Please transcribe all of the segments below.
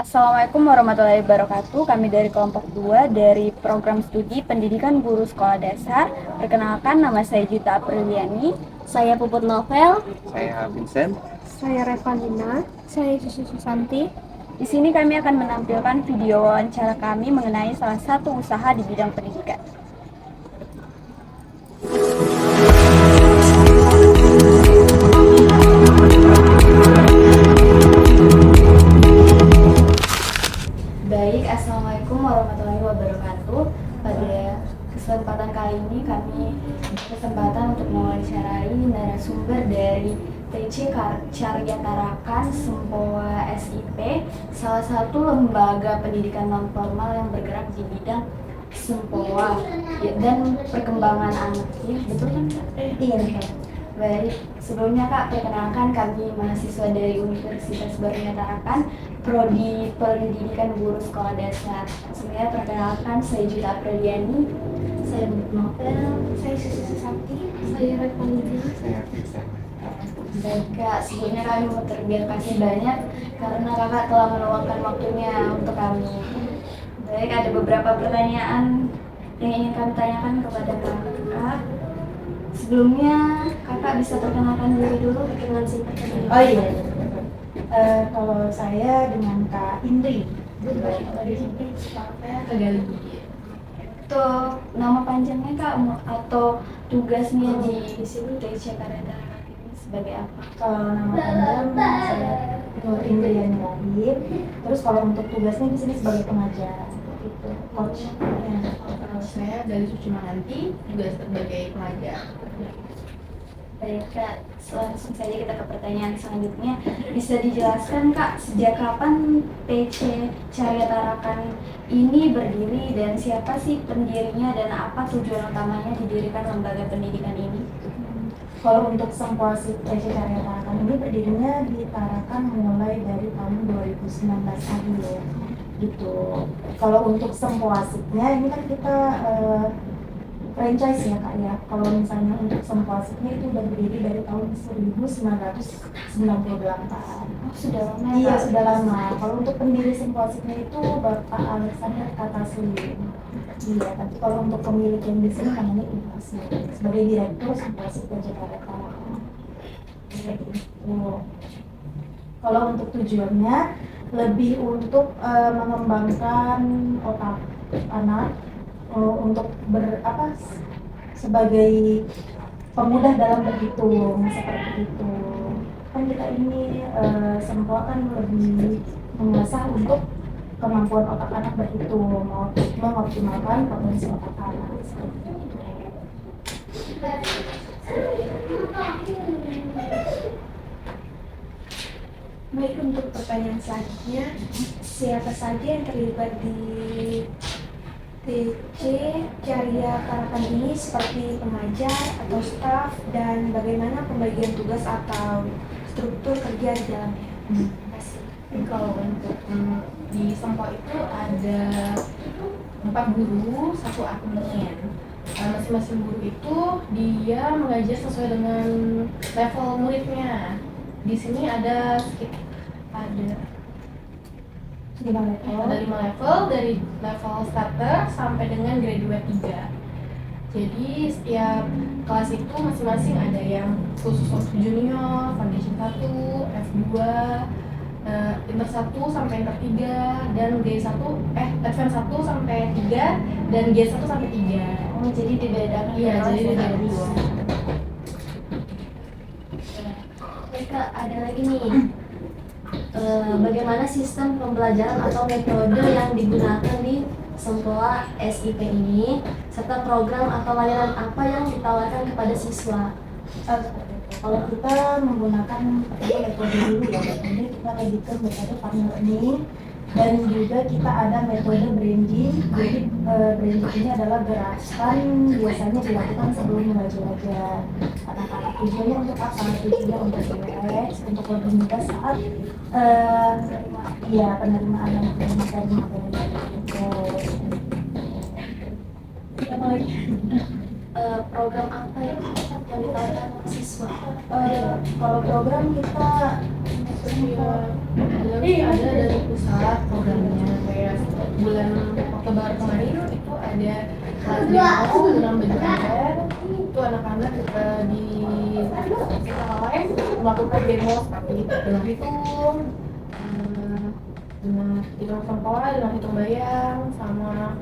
Assalamualaikum warahmatullahi wabarakatuh. Kami dari kelompok 2 dari program studi Pendidikan Guru Sekolah Dasar. Perkenalkan, nama saya Juta Apriliani. Saya Puput Novel. Saya Vincent. Saya Revalina. Saya Susu Susanti. Di sini kami akan menampilkan video wawancara kami mengenai salah satu usaha di bidang pendidikan. Baik, Assalamualaikum warahmatullahi wabarakatuh. Pada kesempatan kali ini kami berkesempatan untuk mewawancarai narasumber dari TC Carya Tarakan Sempoa SIP, salah satu lembaga pendidikan non formal yang bergerak di bidang Sempoa dan perkembangan anak. Ya, betul kan? Iya. Baik, sebelumnya Kak, perkenalkan kami mahasiswa dari Universitas Barunya Tarakan, Prodi Pendidikan Guru Sekolah Dasar. Sebelumnya perkenalkan, saya Juta Apriliani. Saya Novel. Saya Susu Susanti. Saya Revalina. Saya Vincent. Baik Kak, sebelumnya kami mau terima kasih banyak karena Kakak telah meluangkan waktunya untuk kami. Baik, ada beberapa pertanyaan yang ingin kami tanyakan kepada Kakak. Sebelumnya, Kakak bisa perkenalkan diri dulu, perkenalan singkat dulu. Oh iya. Kalau saya dengan Kak Indri. Kalau di sini, Kakak Gali. Untuk nama panjangnya Kak atau tugasnya di sini TC Carya Tarakan ini sebagai apa? Kalau nama panjang saya Nur Indriani Rahim. Terus kalau untuk tugasnya di sini sebagai pengajar, gitu, coach. Ya. Kalau saya dari Suci Manganti, juga sebagai pengajar. Baik Kak, langsung saja kita ke pertanyaan selanjutnya. Bisa dijelaskan Kak, sejak kapan TC Carya Tarakan ini berdiri dan siapa sih pendirinya dan apa tujuan utamanya didirikan lembaga pendidikan ini? Kalau untuk Sempoasip TC Carya Tarakan ini berdirinya di Tarakan mulai dari tahun 2019 akhir, gitu. Kalau untuk Sempoasipnya ini kan kita franchise ya Kak ya. Kalau misalnya untuk Sempoasipnya itu udah berdiri dari tahun 1998. Oh, sudah lama ya, Iya, Kak? sudah lama. Kalau untuk pendiri Sempoasipnya itu Bapak Alexander Kataslim. Iya, tapi kalau untuk pemilik yang di sini namanya Ibu Asmi sebagai direktur Sempoasip Jakarta. Kalau untuk tujuannya lebih untuk mengembangkan otak anak, untuk sebagai pemudah dalam berhitung seperti itu. Kan kita ini Sempoa kan lebih mengasah untuk kemampuan otak anak berhitung, mengoptimalkan potensi otak anak seperti itu. Baik, untuk pertanyaan selanjutnya, siapa saja yang terlibat di TC Carya Tarakan ini seperti pengajar atau staf dan bagaimana pembagian tugas atau struktur kerja di dalamnya? Terima kasih. Kalau untuk di Sempo itu ada 4 guru, 1 admin. Masing-masing guru itu dia mengajar sesuai dengan level muridnya. Di sini ada 5 level, dari level starter sampai dengan graduate 3. Jadi setiap kelas itu masing-masing ada yang khusus untuk junior, foundation 1, F2, inter 1 sampai inter 3, dan G1 advance 1 sampai 3, dan G1 sampai 3. Oh, jadi dibedakan. Iya, kelas jadi ya, Kak? dibedakan. Baik Kak, ada lagi nih. Bagaimana sistem pembelajaran atau metode yang digunakan di Sempoa SIP ini, serta program atau layanan apa yang ditawarkan kepada siswa? Kalau kita menggunakan metode dulu ya, metode kita lebih metode partner learning, dan juga kita ada metode branding. Jadi branding ini adalah gerakan biasanya dilakukan sebelum belajar. Anak-anak tujuannya untuk apa? Tujuannya untuk relax, untuk lebih mudah saat penerimaan dan penerimaan itu. Apa lagi? Program apa yang ditawarkan siswa? Kalau program kita Iya, ada dari pusat programnya kayak bulan Oktober kemarin itu ada demo dalam belajar itu anak-anak di sekolah lain melakukan demo seperti dengan hitung, dengan hitung sempurna, dengan hitung bayang, sama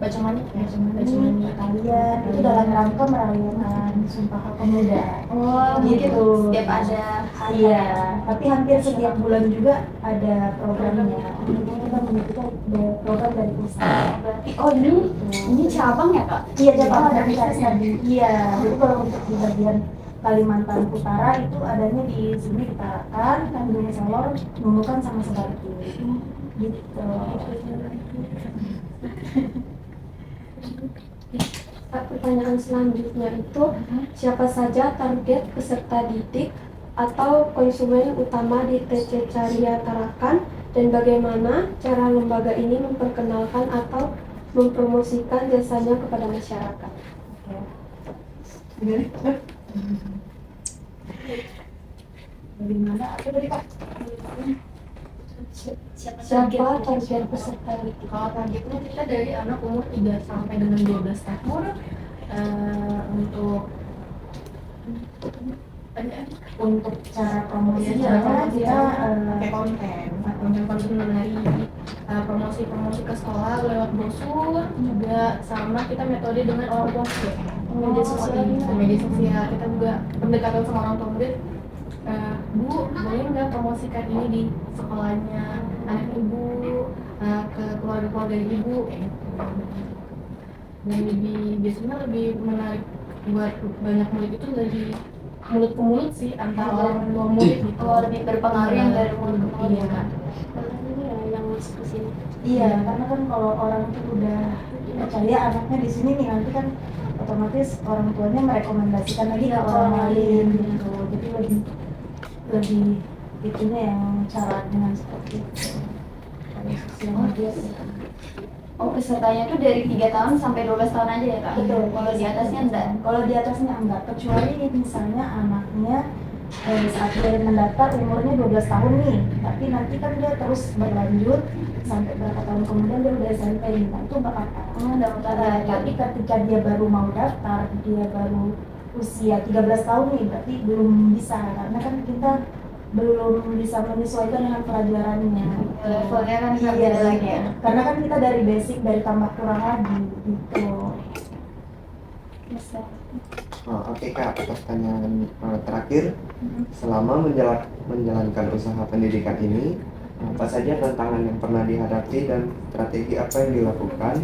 baca manik ya, baca manik Kalian itu dalam rangka merayakan Sumpah Pemuda. Oh, Gitu. setiap ada hari. Iya, tapi hampir setiap bulan juga ada programnya. Ini kita mengikuti program dari pusat. Berarti ini cabang ya kak? Iya, cabang ada di tadi. Iya, jadi kalau untuk di bagian Kalimantan Utara itu adanya di sini di Tarakan, dan di Salor, Nunukan sama Sebarki. Gitu. Pertanyaan selanjutnya itu, siapa saja target peserta didik atau konsumen utama di TC Caria Tarakan, dan bagaimana cara lembaga ini memperkenalkan atau mempromosikan jasanya kepada masyarakat? Bagaimana? Apa tadi Kak? Siapa target peserta didik? Kalau targetnya kita dari anak umur 3 sampai dengan 12 tahun untuk Untuk cara promosinya cara kita pakai konten menarik, promosi ke sekolah lewat brosur juga, sama kita metode dengan orang tua murid. Media sosial kita juga pendekatan sama orang tua murid. Bu, boleh nggak promosikan ini di sekolahnya anak ibu, ke keluarga-keluarga ibu, kayak gitu. Dan biasanya lebih menarik buat banyak murid itu dari mulut ke mulut sih, antara orang tua murid gitu. Oh, lebih berpengaruh yang dari mulut ke mulut. Iya. Ini ya yang masuk ke sini. iya, karena kan kalau orang itu udah percaya anaknya di sini nih, nanti kan otomatis orang tuanya merekomendasikan lagi ke orang lain gitu. Jadi lebih itunya yang cara dengan seperti itu. Kalau sosial media Oh, pesertanya tuh dari 3 tahun sampai 12 tahun aja ya kak? Betul. Kalau di atasnya enggak? Kalau di atasnya enggak, kecuali misalnya anaknya saat dia mendaftar umurnya 12 tahun nih, tapi nanti kan dia terus berlanjut sampai berapa tahun kemudian dia udah SMP nih, nah itu bakal Daftar tapi ketika dia baru mau daftar, dia baru usia 13 tahun nih, berarti belum bisa, karena kan kita belum bisa menyesuaikan dengan pelajarannya. levelnya kan Iya, beda lagi ya. karena kan kita dari basic, dari tambah kurang lagi gitu. Bisa. Oke Kak, pertanyaan terakhir. Selama menjalankan usaha pendidikan ini, apa saja tantangan yang pernah dihadapi dan strategi apa yang dilakukan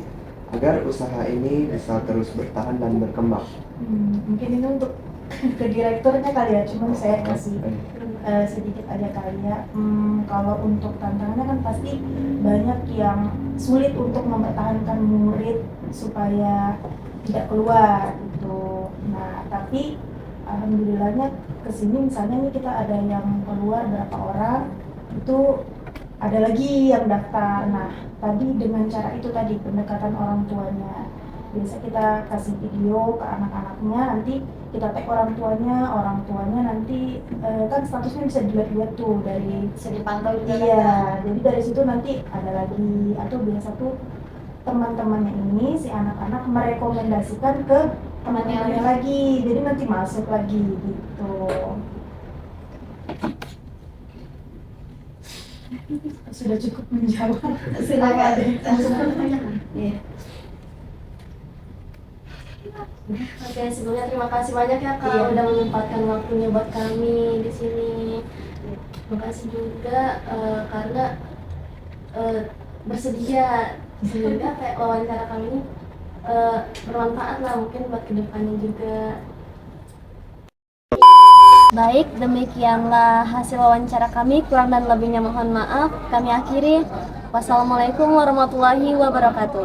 agar usaha ini bisa terus bertahan dan berkembang? Mungkin ini untuk ke direkturnya kali ya, cuman saya kasih sedikit aja kali ya. Kalau untuk tantangannya kan pasti banyak yang sulit untuk mempertahankan murid supaya tidak keluar gitu. Nah, tapi alhamdulillahnya kesini misalnya nih kita ada yang keluar berapa orang, itu ada lagi yang daftar. Nah, tadi dengan cara itu tadi, pendekatan orang tuanya. Biasa kita kasih video ke anak-anaknya, nanti kita tag orang tuanya nanti kan statusnya bisa dilihat-lihat tuh dari Bisa dipantau juga kan? iya, jadi dari situ nanti ada lagi, atau biasa tuh teman-temannya ini si anak-anak merekomendasikan ke teman-temannya lagi, jadi nanti masuk lagi gitu. Sudah cukup menjawab. Silakan. Iya. Oke, sebelumnya terima kasih banyak ya Kak, Iya. udah menyempatkan waktunya buat kami di sini. Terima kasih juga karena bersedia, sehingga kayak wawancara kami ini bermanfaat lah mungkin buat kedepannya juga. Baik, demikianlah hasil wawancara kami. Kurang dan lebihnya mohon maaf. Kami akhiri. Wassalamualaikum warahmatullahi wabarakatuh.